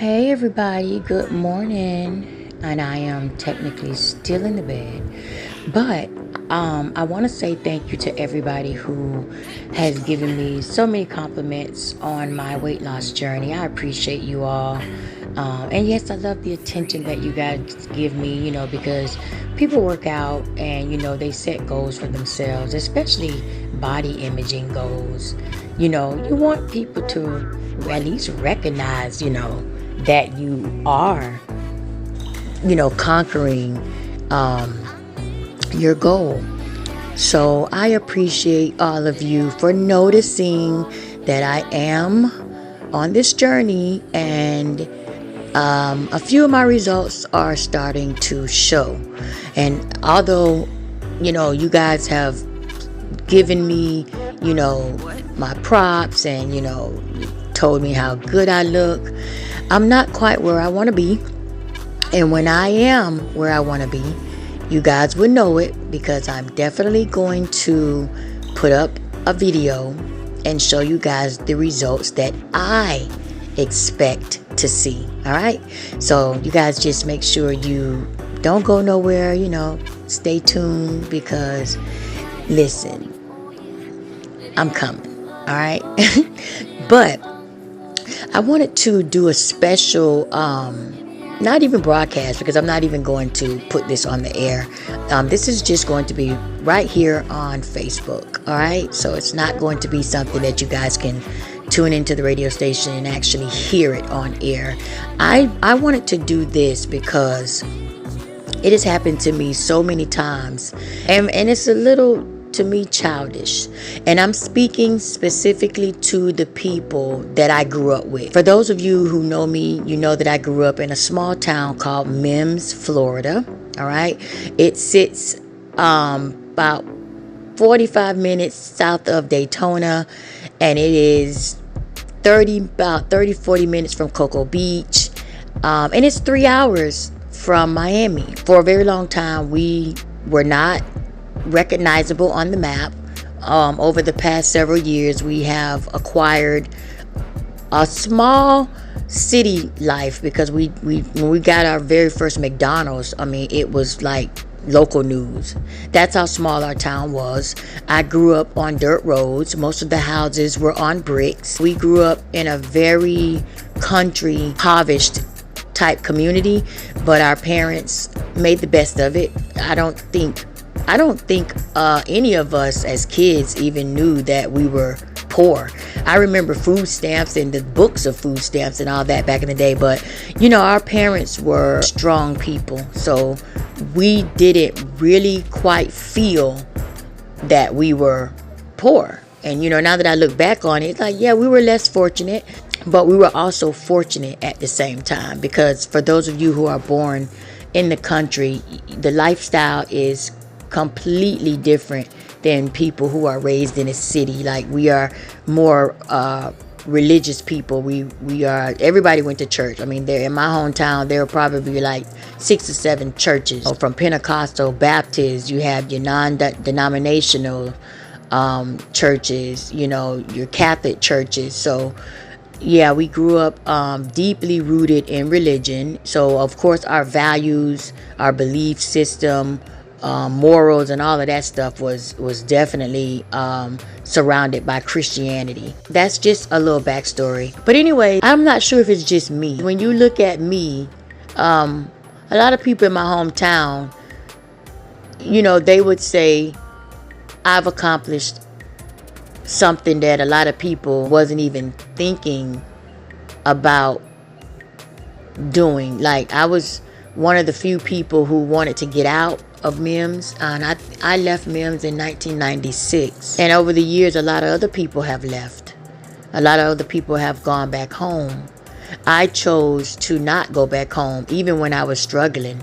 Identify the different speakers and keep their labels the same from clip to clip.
Speaker 1: Hey everybody, good morning. And I am technically still in the bed, but I want to say thank you to everybody who has given me so many compliments on my weight loss journey. I appreciate you all. And yes, I love the attention that you guys give me, because people work out and, they set goals for themselves, especially body imaging goals. You want people to at least recognize, that you are, conquering your goal. So I appreciate all of you for noticing that I am on this journey, and a few of my results are starting to show. And although, you guys have given me, my props and, told me how good I look, I'm not quite where I want to be. And when I am where I want to be, you guys will know it, because I'm definitely going to put up a video and show you guys the results that I expect to see. All right. So you guys just make sure you don't go nowhere, stay tuned, because listen, I'm coming. All right. But I wanted to do a special, not even broadcast, because I'm not even going to put this on the air. This is just going to be right here on Facebook. All right. So it's not going to be something that you guys can tune into the radio station and actually hear it on air. I wanted to do this because it has happened to me so many times, and it's a little, to me, childish. And I'm speaking specifically to the people that I grew up with. For those of you who know me, you know that I grew up in a small town called Mims, Florida. All right. It sits about 45 minutes south of Daytona, and it is 40 minutes from Cocoa Beach. And it's 3 hours from Miami. For a very long time, we were not recognizable on the map. Over the past several years, we have acquired a small city life, because when we got our very first McDonald's, it was like local news. That's how small our town was. I grew up on dirt roads. Most of the houses were on bricks. We grew up in a very country, impoverished type community, but our parents made the best of it. I don't think any of us as kids even knew that we were poor. I remember food stamps and the books of food stamps and all that back in the day, but our parents were strong people, so we didn't really quite feel that we were poor. And now that I look back on it, it's like, yeah, we were less fortunate, but we were also fortunate at the same time, because for those of you who are born in the country, the lifestyle is completely different than people who are raised in a city. Like, we are more religious people. We are, everybody went to church. there in my hometown, there were probably like 6 or 7 churches. From Pentecostal, Baptist, you have your non-denominational churches, your Catholic churches. So yeah, we grew up deeply rooted in religion. So of course our values, our belief system, morals and all of that stuff was definitely surrounded by Christianity. That's just a little backstory. But anyway, I'm not sure if it's just me. When you look at me, a lot of people in my hometown, they would say I've accomplished something that a lot of people wasn't even thinking about doing. Like, I was one of the few people who wanted to get out of Mims, and I left Mims in 1996. And over the years, a lot of other people have left. A lot of other people have gone back home. I chose to not go back home, even when I was struggling.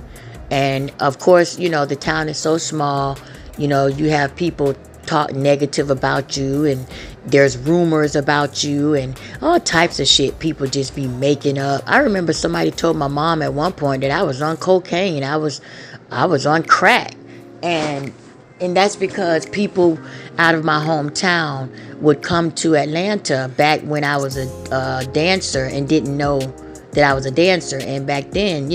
Speaker 1: And of course, the town is so small. You have people talk negative about you, and there's rumors about you and all types of shit people just be making up. I remember somebody told my mom at one point that I was on cocaine. I was on crack. And that's because people out of my hometown would come to Atlanta back when I was a dancer and didn't know that I was a dancer. And back then,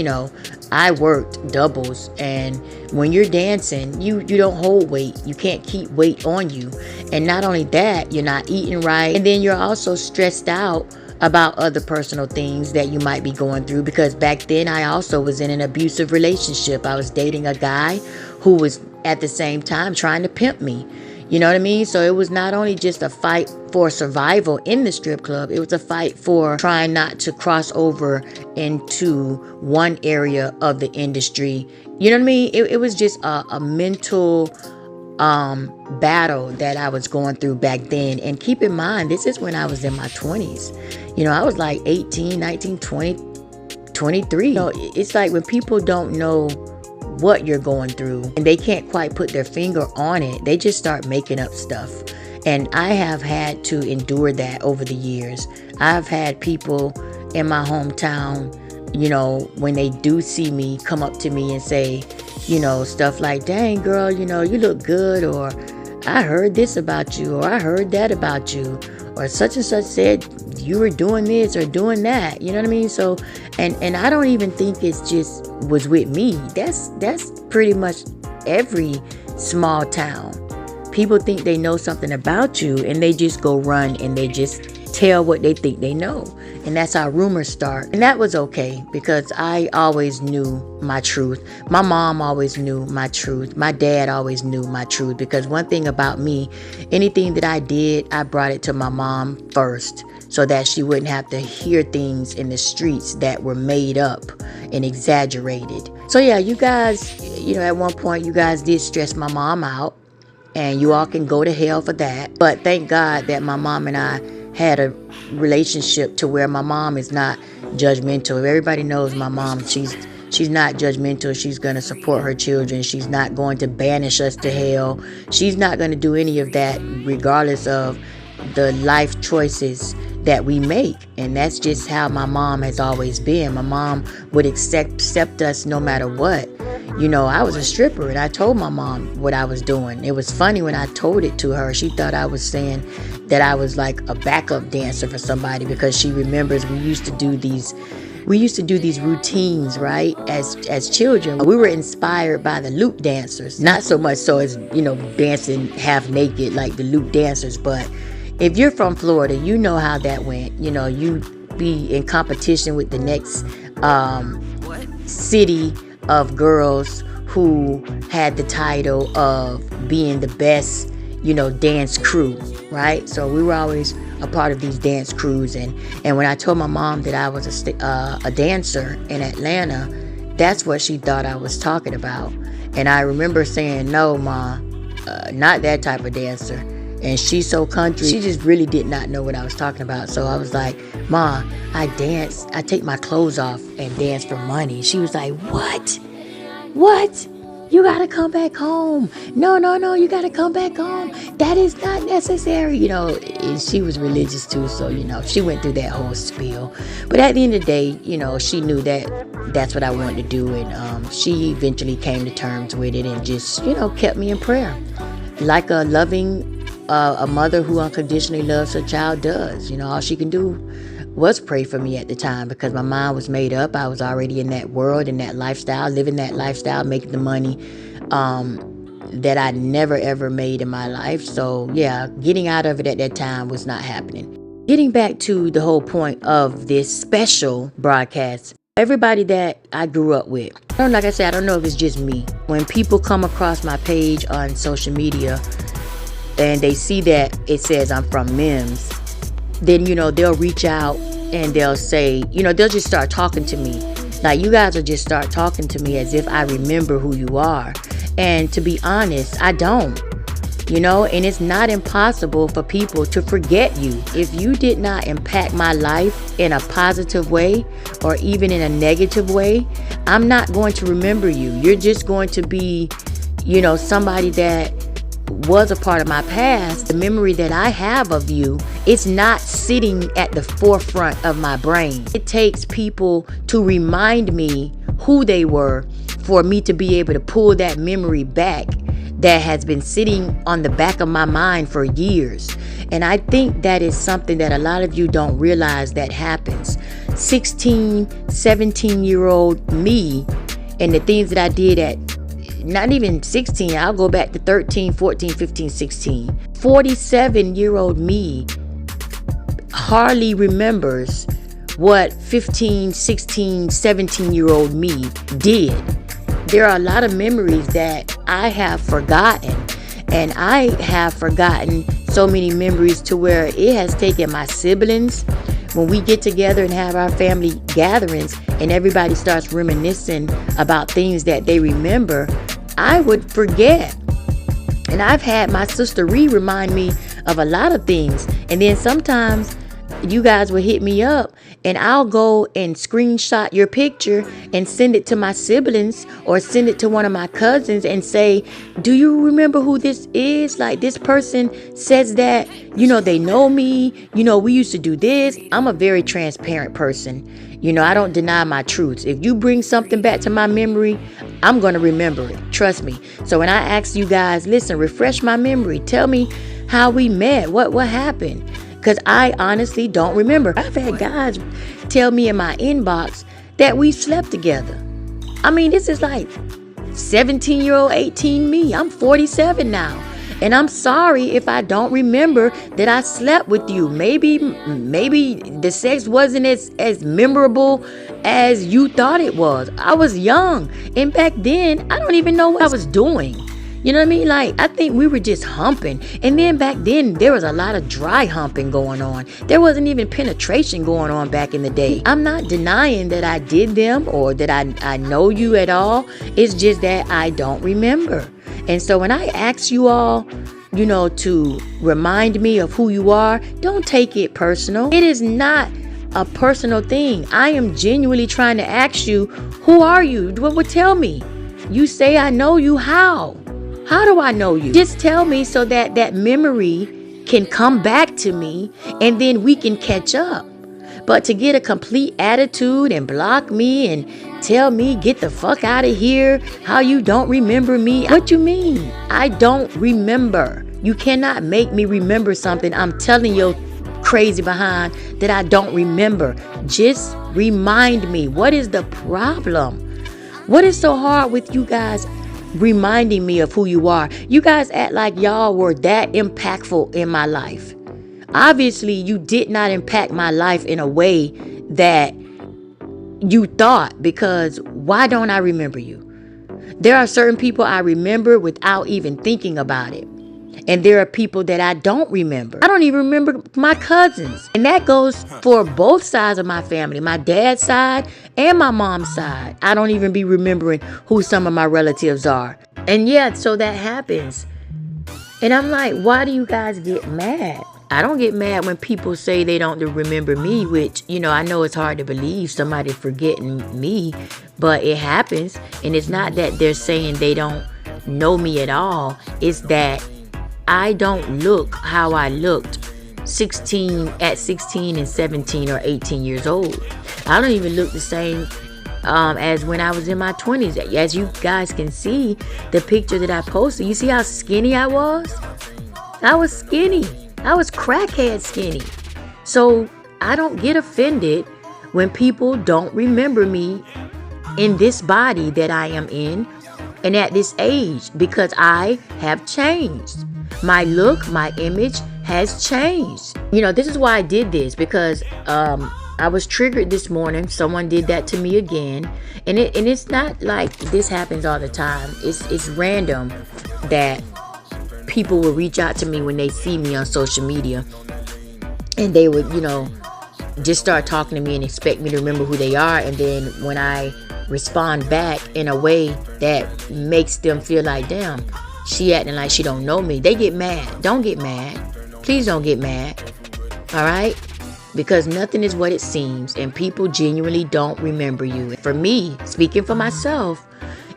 Speaker 1: I worked doubles, and when you're dancing, you don't hold weight. You can't keep weight on you. And not only that, you're not eating right, and then you're also stressed out about other personal things that you might be going through, because back then I also was in an abusive relationship. I was dating a guy who was at the same time trying to pimp me. You know what I mean? So it was not only just a fight for survival in the strip club, it was a fight for trying not to cross over into one area of the industry. You know what I mean? It was just a mental battle that I was going through back then. And keep in mind, this is when I was in my 20s. I was like 18, 19, 20, 23. It's like when people don't know what you're going through and they can't quite put their finger on it, they just start making up stuff. And I have had to endure that over the years. I've had people in my hometown, when they do see me, come up to me and say, stuff like, dang girl, you look good, or I heard this about you, or I heard that about you, or such and such said you were doing this or doing that. You know what I mean? So, and I don't even think it's just was with me. That's pretty much every small town. People think they know something about you, and they just go run and they just tell what they think they know. And that's how rumors start. And that was okay, because I always knew my truth. My mom always knew my truth. My dad always knew my truth, because one thing about me, anything that I did, I brought it to my mom first, so that she wouldn't have to hear things in the streets that were made up and exaggerated. So yeah, you guys, at one point you guys did stress my mom out, and you all can go to hell for that. But thank God that my mom and I had a relationship to where my mom is not judgmental. Everybody knows my mom. She's not judgmental. She's going to support her children. She's not going to banish us to hell. She's not going to do any of that, regardless of the life choices that we make. And that's just how my mom has always been. My mom would accept us no matter what. I was a stripper, and I told my mom what I was doing. It was funny when I told it to her. She thought I was saying that I was like a backup dancer for somebody, because she remembers we used to do these routines, right? As children, we were inspired by the loop dancers. Not so much so as, dancing half naked like the loop dancers, but if you're from Florida, you know how that went. You be in competition with the next city of girls who had the title of being the best, dance crew, right? So we were always a part of these dance crews. And when I told my mom that I was a dancer in Atlanta, that's what she thought I was talking about. And I remember saying, no, Ma, not that type of dancer. And she's so country, she just really did not know what I was talking about. So I was like, Ma, I dance, I take my clothes off and dance for money. She was like, what? You gotta come back home. No, you gotta come back home. That is not necessary. And she was religious too, so, she went through that whole spiel. But at the end of the day, she knew that that's what I wanted to do. And she eventually came to terms with it and just, kept me in prayer. Like a loving a mother who unconditionally loves her child does. All she can do was pray for me at the time, because my mind was made up. I was already in that world, in that lifestyle, living that lifestyle, making the money that I never ever made in my life. So yeah, getting out of it at that time was not happening. Getting back to the whole point of this special broadcast, everybody that I grew up with, like I said, I don't know if it's just me. When people come across my page on social media and they see that it says I'm from Mims, then, they'll reach out and they'll say, they'll just start talking to me. Like, you guys will just start talking to me as if I remember who you are. And to be honest, I don't. And it's not impossible for people to forget you. If you did not impact my life in a positive way or even in a negative way, I'm not going to remember you. You're just going to be, somebody that was a part of my past. The memory that I have of you, it's not sitting at the forefront of my brain. It takes people to remind me who they were for me to be able to pull that memory back that has been sitting on the back of my mind for years. And I think that is something that a lot of you don't realize that happens. 16, 17-year-old me and the things that I did at not even 16, I'll go back to 13, 14, 15, 16. 47-year-old me hardly remembers what 15, 16, 17-year-old me did. There are a lot of memories that I have forgotten, and I have forgotten so many memories to where it has taken my siblings, when we get together and have our family gatherings and everybody starts reminiscing about things that they remember, I would forget. And I've had my sister remind me of a lot of things. And then sometimes you guys will hit me up and I'll go and screenshot your picture and send it to my siblings or send it to one of my cousins and say, do you remember who this is? Like, this person says that, they know me. We used to do this. I'm a very transparent person. I don't deny my truths. If you bring something back to my memory, I'm going to remember it. Trust me. So when I ask you guys, listen, refresh my memory. Tell me how we met. What happened? Because I honestly don't remember. I've had guys tell me in my inbox that we slept together. I mean, this is like 17-year-old, 18 me. I'm 47 now. And I'm sorry if I don't remember that I slept with you. Maybe the sex wasn't as memorable as you thought it was. I was young. And back then, I don't even know what I was doing. You know what I mean? Like, I think we were just humping. And then back then, there was a lot of dry humping going on. There wasn't even penetration going on back in the day. I'm not denying that I did them or that I know you at all. It's just that I don't remember. And so when I ask you all, to remind me of who you are, don't take it personal. It is not a personal thing. I am genuinely trying to ask you, who are you? What would tell me? You say I know you. How? How do I know you? Just tell me so that that memory can come back to me and then we can catch up. But to get a complete attitude and block me and tell me, get the fuck out of here, how you don't remember me. What you mean? I don't remember. You cannot make me remember something I'm telling your crazy behind that I don't remember. Just remind me. What is the problem? What is so hard with you guys reminding me of who you are? You guys act like y'all were that impactful in my life. Obviously, you did not impact my life in a way that you thought, because why don't I remember you? There are certain people I remember without even thinking about it. And there are people that I don't remember. I don't even remember my cousins. And that goes for both sides of my family, my dad's side and my mom's side. I don't even be remembering who some of my relatives are. And yeah, so that happens. And I'm like, why do you guys get mad? I don't get mad when people say they don't remember me, which, I know it's hard to believe somebody forgetting me, but it happens. And it's not that they're saying they don't know me at all. It's that I don't look how I looked at 16 and 17 or 18 years old. I don't even look the same as when I was in my 20s. As you guys can see, the picture that I posted, you see how skinny I was? I was skinny. I was crackhead skinny. So I don't get offended when people don't remember me in this body that I am in and at this age, because I have changed. My look, my image has changed. This is why I did this, because I was triggered this morning. Someone did that to me again. And it's not like this happens all the time. It's random that people will reach out to me when they see me on social media, and they would, just start talking to me and expect me to remember who they are. And then when I respond back in a way that makes them feel like, damn, she acting like she don't know me, they get mad. Don't get mad. Please don't get mad. All right? Because nothing is what it seems, and people genuinely don't remember you. For me, speaking for myself,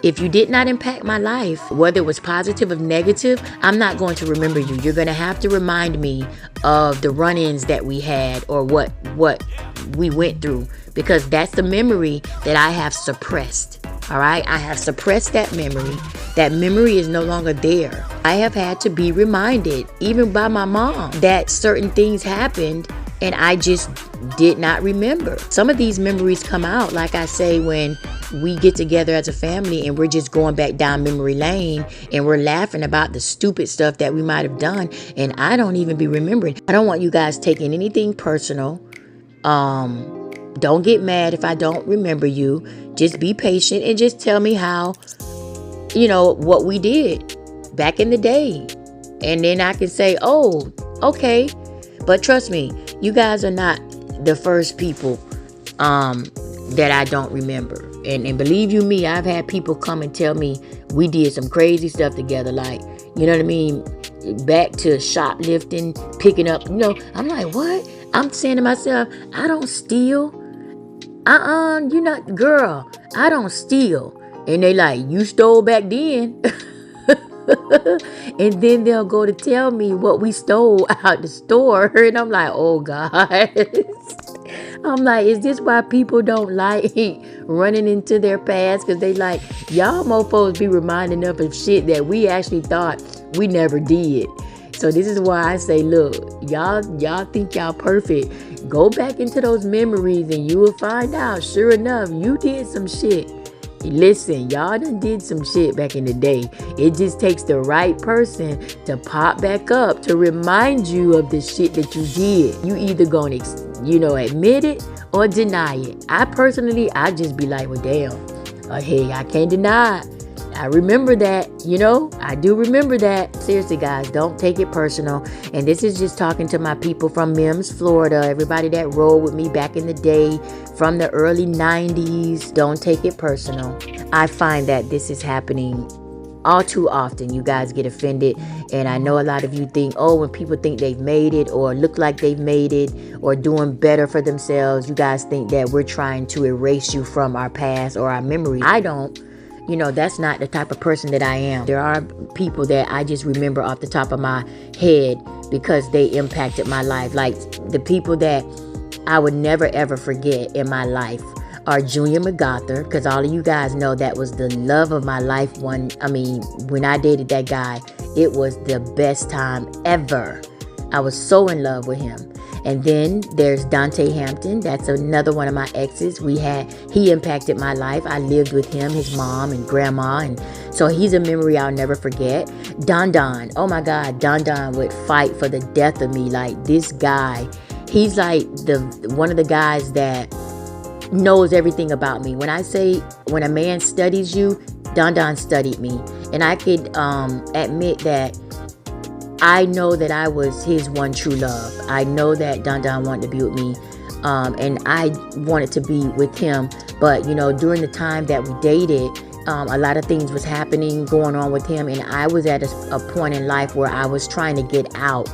Speaker 1: if you did not impact my life, whether it was positive or negative, I'm not going to remember you. You're going to have to remind me of the run-ins that we had or what we went through, because that's the memory that I have suppressed. All right? I have suppressed that memory. That memory is no longer there. I have had to be reminded, even by my mom, that certain things happened and I just did not remember. Some of these memories come out, like I say, when we get together as a family and we're just going back down memory lane and we're laughing about the stupid stuff that we might have done, and I don't even be remembering. I don't want you guys taking anything personal. Don't get mad if I don't remember you. Just be patient and just tell me how, what we did back in the day. And then I can say, oh, okay. But trust me, you guys are not the first people that I don't remember. And believe you me, I've had people come and tell me we did some crazy stuff together. Like, you know what I mean? Back to shoplifting, picking up, I'm like, what? I'm saying to myself, I don't steal. You're not, girl, I don't steal. And they like, you stole back then. And then they'll go to tell me what we stole out the store. And I'm like, oh God. I'm like, is this why people don't like running into their past? Because they like, y'all mofos be reminding us of shit that we actually thought we never did. So this is why I say, look, y'all think y'all perfect. Go back into those memories and you will find out, sure enough, you did some shit. Listen, y'all done did some shit back in the day. It just takes the right person to pop back up to remind you of the shit that you did. You either gonna, admit it or deny it. I just be like, well, damn. Hey, I can't deny it. I remember that, I do remember that. Seriously, guys, don't take it personal. And this is just talking to my people from Mims, Florida, everybody that rolled with me back in the day from the early 90s. Don't take it personal. I find that this is happening all too often. You guys get offended. And I know a lot of you think, oh, when people think they've made it or look like they've made it or doing better for themselves, you guys think that we're trying to erase you from our past or our memories. I don't. That's not the type of person that I am. There are people that I just remember off the top of my head because they impacted my life. Like the people that I would never ever forget in my life are Junior MacArthur, because all of you guys know that was the love of my life. When I dated that guy, it was the best time ever. I was so in love with him. And then there's Dante Hampton. That's another one of my exes. He impacted my life. I lived with him, his mom and grandma. And so he's a memory I'll never forget. Don. Oh my God. Don would fight for the death of me. Like this guy, he's like one of the guys that knows everything about me. When I say, when a man studies you, Don studied me. And I could admit that I know that I was his one true love. I know that Don wanted to be with me, and I wanted to be with him. But, during the time that we dated, a lot of things was happening, going on with him. And I was at a point in life where I was trying to get out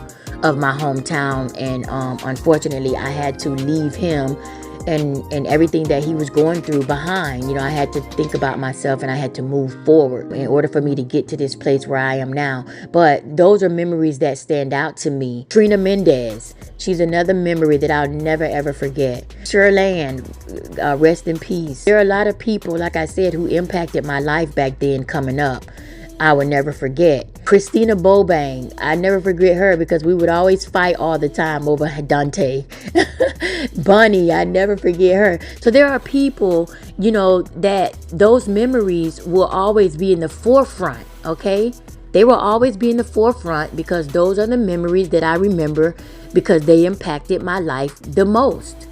Speaker 1: of my hometown. And unfortunately, I had to leave him and everything that he was going through behind. I had to think about myself and I had to move forward in order for me to get to this place where I am now. But those are memories that stand out to me. Trina Mendez, she's another memory that I'll never ever forget. Sherland, rest in peace. There are a lot of people, like I said, who impacted my life back then coming up. I would never forget. Christina Bobang, I never forget her because we would always fight all the time over Dante. Bunny, I never forget her. So there are people, that those memories will always be in the forefront, okay? They will always be in the forefront because those are the memories that I remember because they impacted my life the most.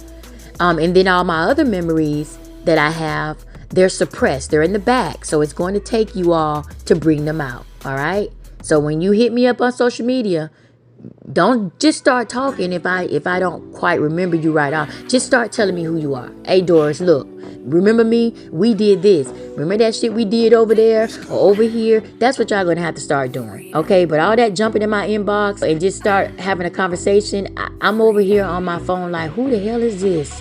Speaker 1: And then all my other memories that I have, they're suppressed. They're in the back. So it's going to take you all to bring them out. All right. So when you hit me up on social media, don't just start talking if I don't quite remember you right off. Just start telling me who you are. Hey, Doris, look, remember me? We did this. Remember that shit we did over there or over here? That's what y'all going to have to start doing. Okay. But all that jumping in my inbox and just start having a conversation. I'm over here on my phone like, who the hell is this?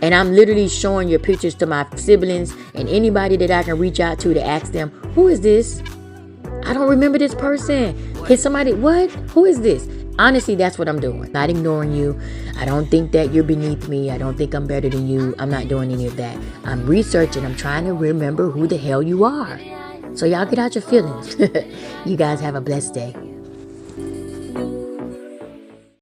Speaker 1: And I'm literally showing your pictures to my siblings and anybody that I can reach out to ask them, who is this? I don't remember this person. Can somebody, what? Who is this? Honestly, that's what I'm doing. Not ignoring you. I don't think that you're beneath me. I don't think I'm better than you. I'm not doing any of that. I'm researching. I'm trying to remember who the hell you are. So y'all get out your feelings. You guys have a blessed day.